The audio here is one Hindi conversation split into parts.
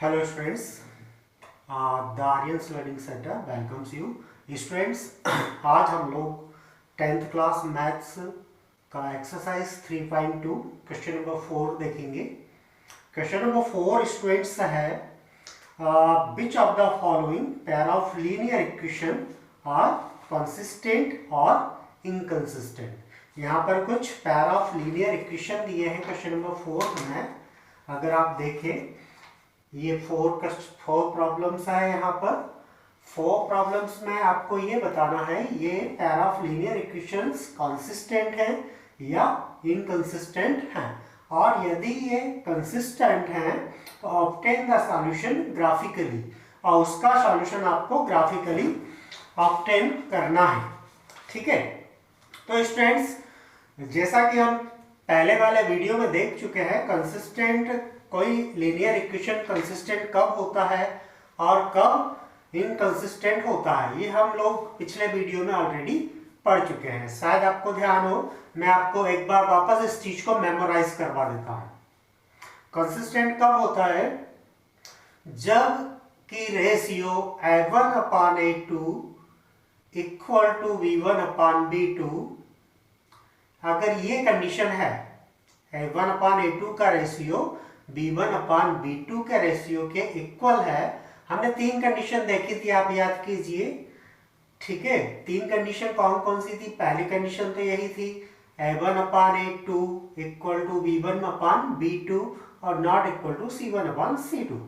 Hello students, the Aryans learning centre welcomes you students. आज हम लोग 10th क्लास मैथ्स का एक्सरसाइज 3.2 क्वेश्चन नंबर 4 देखेंगे। क्वेश्चन नंबर 4 स्टूडेंट्स है which of the following pair of linear equation are consistent और इनकंसिस्टेंट। यहाँ पर कुछ पेयर ऑफ लीनियर इक्वेशन दिए हैं क्वेश्चन नंबर 4 में। अगर आप देखें ये फोर प्रॉब्लम्स है। यहाँ पर 4 प्रॉब्लम्स में आपको ये बताना है ये pair of linear equations consistent है या इनकंसिस्टेंट है, और यदि ये कंसिस्टेंट है तो ऑब्टेन द सॉल्यूशन ग्राफिकली, और उसका सॉल्यूशन आपको ग्राफिकली ऑब्टेन करना है। ठीक है, तो स्टूडेंट्स जैसा कि हम पहले वाले वीडियो में देख चुके हैं, कंसिस्टेंट कोई लीनियर इक्वेशन कंसिस्टेंट कब होता है और कब इनकंसिस्टेंट होता है, ये हम लोग पिछले वीडियो में ऑलरेडी पढ़ चुके हैं। शायद आपको ध्यान हो, मैं आपको एक बार वापस इस चीज को मेमोराइज करवा देता हूं। कंसिस्टेंट कब होता है? जब कि ratio A1/A2 equal to B1/B2, अगर ये कंडीशन है A1/A2 का रेशियो B1/B2 के रेशियो के इक्वल है। हमने 3 कंडीशन देखी थी, आप याद कीजिए। ठीक है, 3 कंडीशन कौन कौन सी थी? पहली कंडीशन तो यही थी A1/A2 इक्वल टू B1/B2 और नॉट इक्वल टू C1/C2।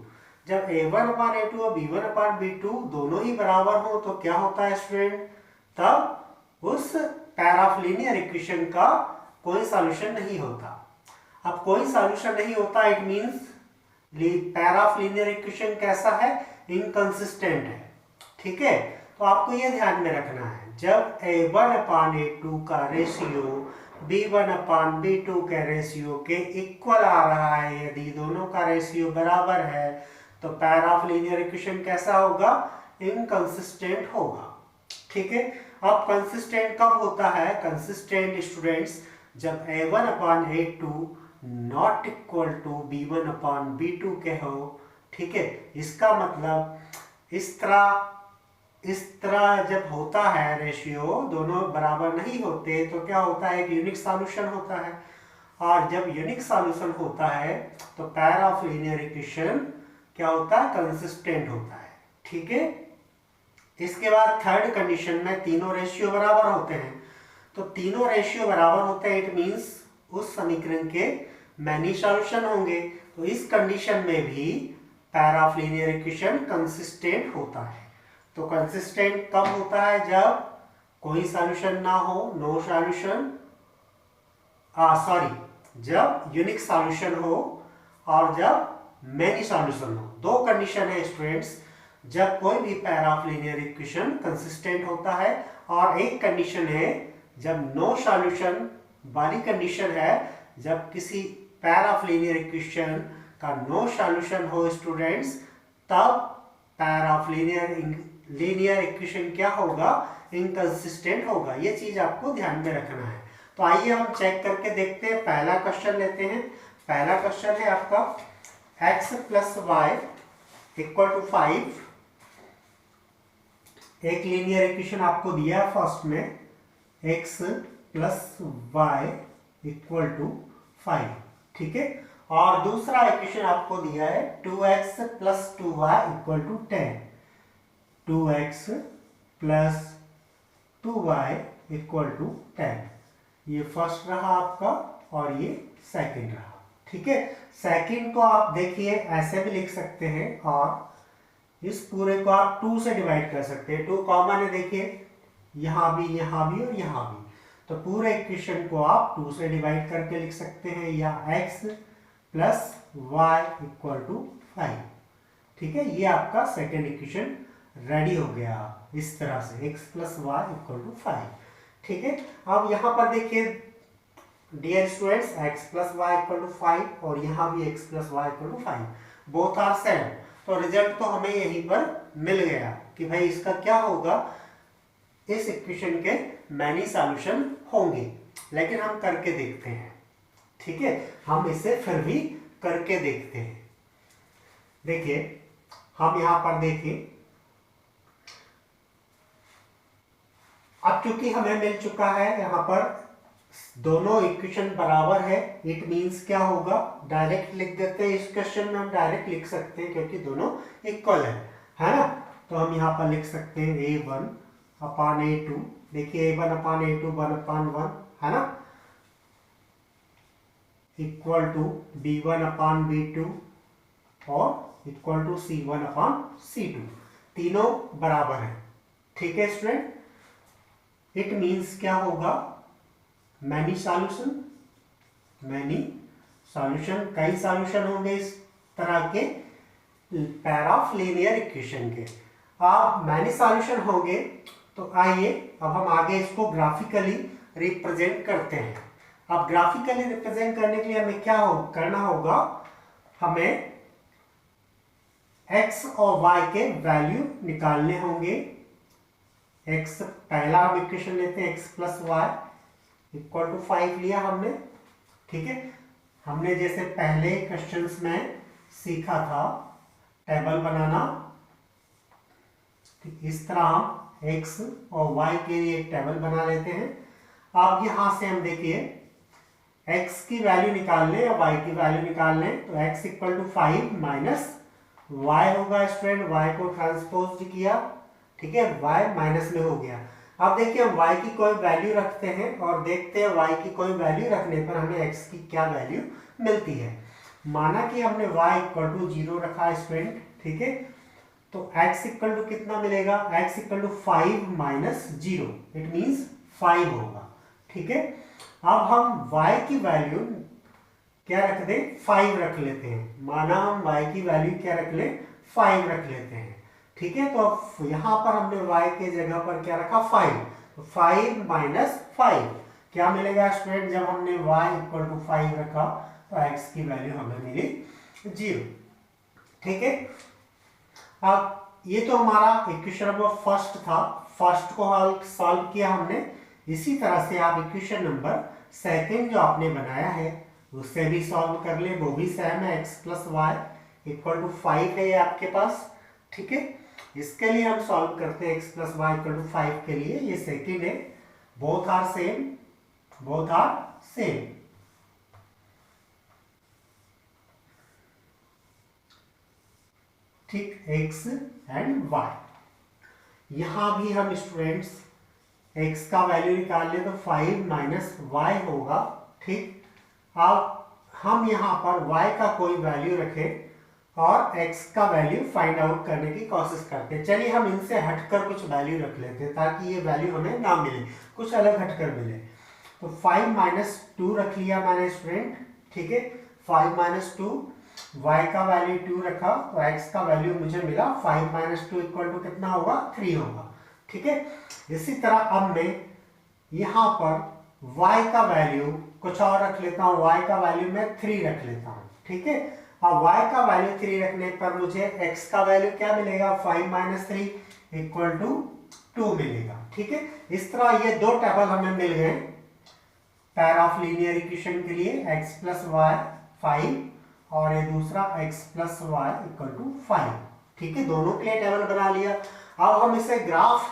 जब A1/A2 और B1/B2 दोनों ही बराबर हो तो क्या होता है स्टूडेंट? तब उस पेयर ऑफ लीनियर इक्वेशन का कोई सॉल्यूशन नहीं होता। अब कोई सॉल्यूशन नहीं होता, it means pair of linear equation कैसा है? इनकंसिस्टेंट है। ठीक है, तो आपको ये ध्यान में रखना है, जब A1/A2 का रेशियो B1/B2 के रेशियो के इक्वल आ रहा है, यदि दोनों का रेशियो बराबर है तो पेयर ऑफ लीनियर इक्वेशन कैसा होगा? इनकंसिस्टेंट होगा। ठीक है, अब कंसिस्टेंट कब होता है? कंसिस्टेंट स्टूडेंट्स जब A1/A2 not equal to B1/B2 के हो। ठीक है, इसका मतलब इस तरह जब होता है, रेशियो दोनों बराबर नहीं होते तो क्या होता है? एक यूनिक सॉल्यूशन होता है, और जब यूनिक सॉल्यूशन होता है तो पेयर ऑफ लीनियर इक्वेशन क्या होता है? कंसिस्टेंट होता है। ठीक है, इसके बाद थर्ड कंडीशन में तीनों रेशियो बराबर होते हैं। तो तीनों रेशियो बराबर होते हैं, इट मींस उस समीकरण के मैनी सॉल्यूशन होंगे। तो इस कंडीशन में भी pair of linear equation consistent होता है। तो कंसिस्टेंट कब होता है? जब कोई सॉल्यूशन ना हो, नो सॉल्यूशन, जब यूनिक सॉल्यूशन हो और जब मैनी सॉल्यूशन हो। 2 कंडीशन है स्टूडेंट्स जब कोई भी pair of linear equation consistent होता है, और एक कंडीशन है जब नो सॉल्यूशन वाली कंडीशन है, जब किसी पेयर ऑफ लीनियर इक्वेशन का नो सॉल्यूशन हो स्टूडेंट्स, तब पेयर ऑफ लीनियर इक्वेशन क्या होगा? इनकंसिस्टेंट होगा। ये चीज आपको ध्यान में रखना है। तो आइए हम चेक करके देखते हैं। पहला क्वेश्चन लेते हैं। पहला क्वेश्चन है आपका x + y = 5। एक लीनियर इक्वेशन आपको दिया है फर्स्ट में, x + y = 5। ठीक है, और दूसरा इक्वेशन आपको दिया है 2x + 2y = 10। 2x + 2y = 10। ये फर्स्ट रहा आपका और ये सेकंड रहा। ठीक है, सेकंड को आप देखिए ऐसे भी लिख सकते हैं, और इस पूरे को आप 2 से डिवाइड कर सकते हैं। 2 कॉमन है, देखिए यहां भी और यहां भी। तो पूरे इक्वेशन को आप 2 से डिवाइड करके लिख सकते हैं, या x + y = 5। ठीक है, ये आपका सेकेंड इक्वेशन रेडी हो गया इस तरह से, x + y = 5। ठीक है, अब यहां पर देखिए डियर स्टूडेंट्स, x + y = 5 और यहां भी x + y = 5, both are same. तो रिजल्ट तो हमें यहीं पर मिल गया कि भाई इसका क्या होगा, इस इक्वेशन के मैनी सॉल्यूशन होंगे। लेकिन हम करके देखते हैं। ठीक है, हम इसे फिर भी करके देखते हैं। देखिए हम यहाँ पर देखिए, अब चूंकि हमें मिल चुका है यहाँ पर दोनों इक्वेशन बराबर है, इट मींस क्या होगा, डायरेक्ट लिख देते हैं, इस क्वेश्चन में हम डायरेक्ट लिख सकते हैं क्योंकि दोनों इक्वल है ना। तो हम यहाँ पर लिख सकते हैं A1 अपान A2, देखिए A1 अपान A2 1 अपान 1 है ना, equal to B1 upon B2 और equal to C1 upon C2, तीनों बराबर है। ठीक है स्टूडेंट, इट मींस क्या होगा, मैनी सॉल्यूशन, कई सॉल्यूशन होंगे इस तरह के पेयर ऑफ लीनियर इक्वेशन के। अब मैनी सॉल्यूशन होंगे तो आइए अब हम आगे इसको ग्राफिकली रिप्रेजेंट करते हैं। अब ग्राफिकली रिप्रेजेंट करने के लिए हमें क्या करना होगा, हमें x और y के वैल्यू निकालने होंगे। x पहला हम इक्वेशन लेते हैं, x plus y equal to 5 लिया हमने। ठीक है, हमने जैसे पहले क्वेश्चंस में सीखा था टेबल बनाना, इस तरह हम x और y के लिए एक टेबल बना लेते हैं। अब यहां से हम देखिए x की वैल्यू निकाल लें या y की वैल्यू निकाल लें, तो x equal to 5 minus y होगा स्टूडेंट, y को ट्रांसपोज किया, ठीक है, y माइनस में हो गया। अब देखिए हम y की कोई वैल्यू रखते हैं और देखते हैं y की कोई वैल्यू रखने पर हमें x की क्या वैल्यू मिलती है। माना कि हमने y इक्वल टू 0 रखा स्टूडेंट, ठीक है, तो x इक्वल टू कितना मिलेगा, x equal to 5 minus 0, it means 5 होगा। ठीक है, अब हम y की वैल्यू क्या रख दें, 5 रख लेते हैं। माना हम y की वैल्यू क्या रख लें, 5 रख लेते हैं। ठीक है, तो अब यहां पर हमने y के जगह पर क्या रखा, 5, तो 5 माइनस 5 क्या मिलेगा स्टूडेंट, जब हमने y इक्वल टू 5 रखा तो x की वैल्यू हमें मिली 0। ठीक है, अब ये तो हमारा इक्वेशन नंबर फर्स्ट था, फर्स्ट को हल सॉल्व किया हमने। इसी तरह से आप इक्वेशन नंबर सेकंड जो आपने बनाया है उससे भी सॉल्व कर ले, वो भी सेम है, x plus y equal to 5 है ये आपके पास। ठीक है, इसके लिए हम सॉल्व करते हैं x plus y equal to 5 के लिए, ये सेकंड है, both are same, both are same. ठीक, x एंड y, यहां भी हम स्टूडेंट्स x का वैल्यू निकाल ले तो 5 माइनस y होगा। ठीक, अब हम यहां पर y का कोई वैल्यू रखें और x का वैल्यू फाइंड आउट करने की कोशिश करते हैं। चलिए हम इनसे हटकर कुछ वैल्यू रख लेते हैं ताकि ये वैल्यू हमें ना मिले, कुछ अलग हटकर मिले। तो 5 माइनस 2 रख लिया मैंने स्टूडेंट। ठीक है, 5 माइनस 2, y का वैल्यू 2 रखा तो x का वैल्यू मुझे मिला 5 माइनस 2 इक्वल टू कितना होगा, 3 होगा। ठीक है, इसी तरह अब मैं यहाँ पर y का वैल्यू कुछ और रख लेता हूँ, y का वैल्यू मैं 3 रख लेता हूँ। ठीक है, अब y का वैल्यू 3 रखने पर मुझे x का वैल्यू क्या मिलेगा, 5 माइनस 3 इक्वल टू 2 मिलेगा। ठीक है, इस तरह ये दो टेबल हमें मिल गए पेयर ऑफ लीनियर इक्वेशन के लिए, x प्लस वाई 5 और ये दूसरा x plus y equal to 5। ठीक है, दोनों के लिए टेबल बना लिया। अब हम इसे ग्राफ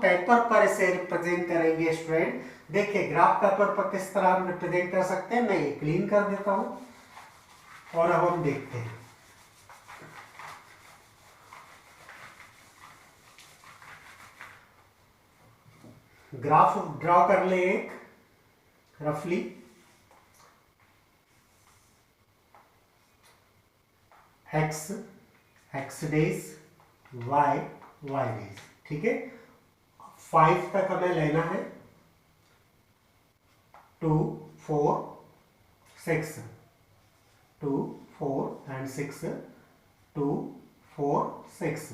पेपर पर इसे रिप्रेजेंट करेंगे स्टूडेंट। देखिए ग्राफ पेपर पर किस तरह हम रिप्रेजेंट कर सकते हैं, मैं ये क्लीन कर देता हूं और अब हम देखते हैं। ग्राफ ड्रॉ कर ले एक रफली, x डेज, y डेज। ठीक है, 5 तक हमें लेना है, 2 4 6, 2 4 एंड 6, 2 4 6,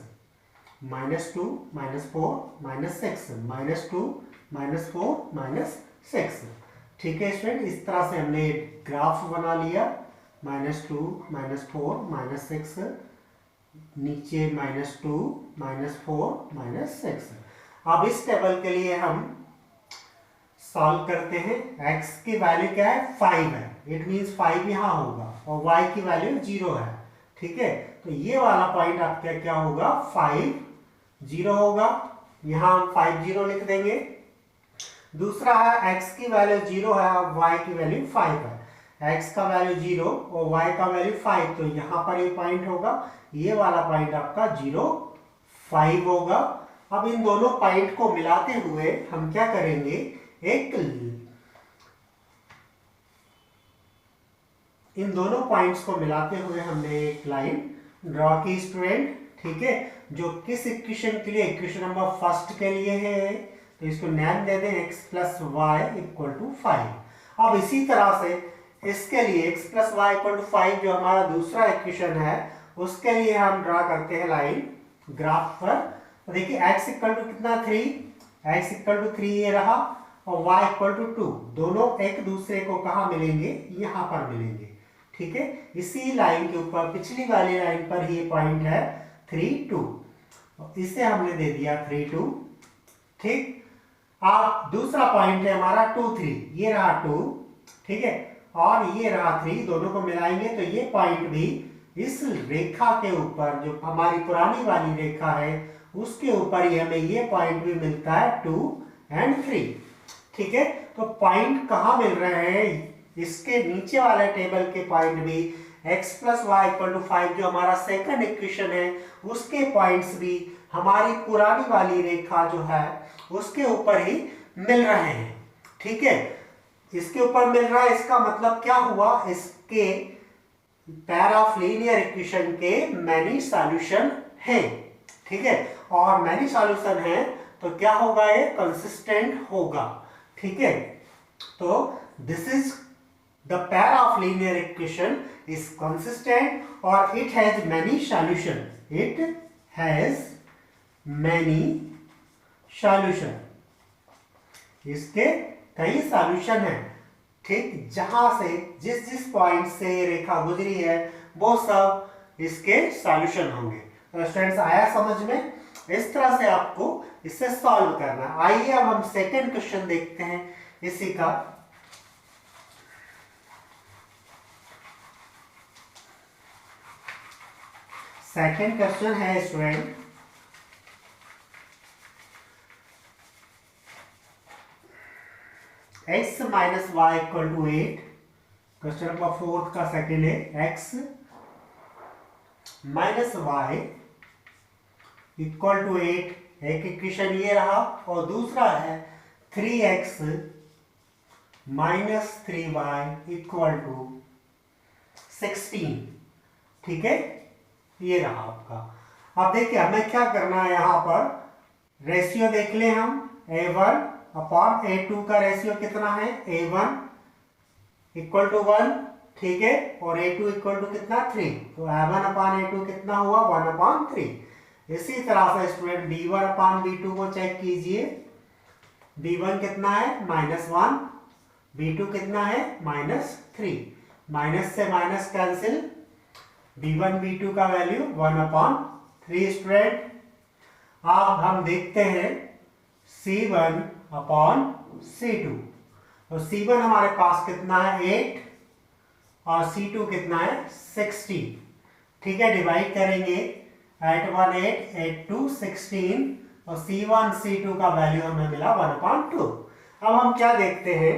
-2 -4 -6, -2 -4 -6। ठीक है स्टूडेंट, इस तरह से हमने ग्राफ बना लिया, -2 -4 -6, नीचे -2 -4 -6। अब इस टेबल के लिए हम सॉल्व करते हैं। x की वैल्यू क्या है, 5 है, इट मींस 5 यहाँ होगा और y की वैल्यू 0 है। ठीक है, तो ये वाला पॉइंट आपका क्या होगा 5 0 होगा, यहां हम 5 0 लिख देंगे। दूसरा है x की वैल्यू 0 है और y की वैल्यू 5 है, x का वैल्यू 0 और y का वैल्यू 5, तो यहां पर ये पॉइंट होगा, ये वाला पॉइंट आपका 0 5 होगा। अब इन दोनों पॉइंट को मिलाते हुए हम क्या करेंगे, इन दोनों पॉइंट्स को मिलाते हुए हमने एक लाइन ड्रॉ की स्टूडेंट, ठीक है, जो किस इक्वेशन के लिए, इक्वेशन नंबर फर्स्ट के लिए है, तो इसको नाम दे दें x plus y equal to 5। अब इसी तरह से इसके लिए x plus y equal to 5 जो हमारा दूसरा इक्वेशन है, उसके लिए हम ड्रॉ करते हैं लाइन ग्राफ पर। तो देखिए x इक्वल टू कितना 3, x इक्वल टू 3 ये रहा, और y इक्वल टू 2, दोनों एक दूसरे को कहाँ मिलेंगे, यहाँ पर मिलेंगे, ठीक है। इसी लाइन के ऊपर पिछली वाली लाइन पर ही पॉइंट है 3 2, इसे हमने दे दिया 3 2, ठीक। अब दूसरा पॉइंट है हमारा 2 3, ये रहा 2, ठीक है, और ये रहा 3, दोनों को मिलाएंगे तो ये पॉइंट भी इस रेखा के ऊपर, जो हमारी पुरानी वाली रेखा है उसके ऊपर ही हमें ये पॉइंट भी मिलता है 2 और 3, ठीक है। तो पॉइंट कहाँ मिल रहे हैं, इसके नीचे वाले टेबल के पॉइंट भी x plus y equal to 5 जो हमारा सेकंड इक्वेशन है, उसके पॉइंट्स भी हमारी पुरानी वाली रेखा जो है उसके ऊपर ही मिल रहे हैं, ठीक है। इसके ऊपर मिल रहा है, इसका मतलब क्या हुआ, इसके पेयर ऑफ लीनियर इक्वेशन के मैनी सॉल्यूशन है, ठीक है, और मैनी सॉल्यूशन है तो क्या होगा, ये कंसिस्टेंट होगा, ठीक है। तो this is the pair of linear equation is consistent और it has many solution, it has many solution, इसके कई सॉल्यूशन है, ठीक। जहां से जिस पॉइंट से रेखा गुजरी है वो सब इसके सॉल्यूशन होंगे। तो स्टूडेंट्स आया समझ में, इस तरह से आपको इसे सॉल्व करना है। आइए अब हम सेकंड क्वेश्चन देखते हैं इसी का। सेकंड क्वेश्चन है student, x minus y equal to 8, question number 4 का सेकंड है, x minus y equal to 8, एक इक्वेशन ये रहा, और दूसरा है 3x minus 3y equal to 16, ठीक है, ये रहा आपका। अब देखिए हमें क्या करना है, यहां पर रेशियो देख ले हम, a1 अपॉन a2 का रेशियो कितना है, a1 इक्वल टू 1, ठीक है, और a2 इक्वल टू कितना 3, तो a1 अपॉन a2 कितना हुआ 1 अपॉन 3। इसी तरह से स्टूडेंट b1 अपॉन b2 को चेक कीजिए, b1 कितना है -1, b2 कितना है -3, माइनस से माइनस कैंसिल, b1 b2 का वैल्यू 1 अपॉन 3 स्टूडेंट। अब हम देखते हैं c1 अपॉन c2, तो c1 हमारे पास कितना है 8 और c2 कितना है 16, ठीक है, डिवाइड करेंगे 8 1 8 8 2 16, और c1 c2 का वैल्यू हमें मिला 1 अपॉन 2। अब हम क्या देखते हैं,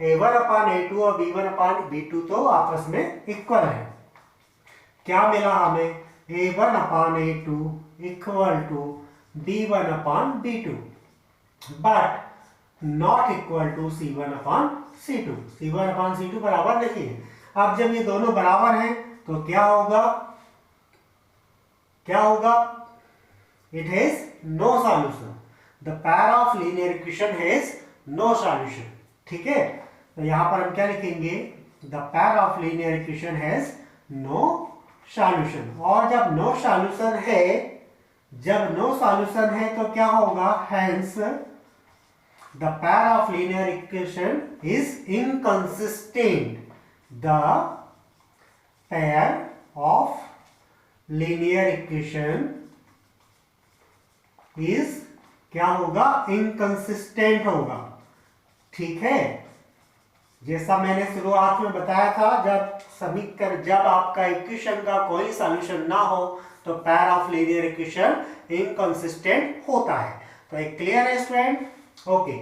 a1 अपॉन a2 और b1 अपॉन b2 तो आपस में इक्वल है, क्या मिला हमें, a1 upon a2 equal to b1 upon b2, but not equal to c1 upon c2, c1 upon c2 बराबर नहीं है। अब जब ये दोनों बराबर हैं तो क्या होगा, it has no solution, the pair of linear equation has no solution, ठीक है। तो यहां पर हम क्या लिखेंगे, the pair of linear equation has no solution, और जब नो सॉल्यूशन है तो क्या होगा, hence the pair of linear equation is inconsistent, the pair of linear equation is क्या होगा, inconsistent होगा, ठीक है, जैसा मैंने शुरुआत में बताया था, जब आपका इक्वेशन का कोई सॉल्यूशन ना हो तो pair of linear equation inconsistent होता है। तो एक क्लियर है स्टूडेंट? ओके।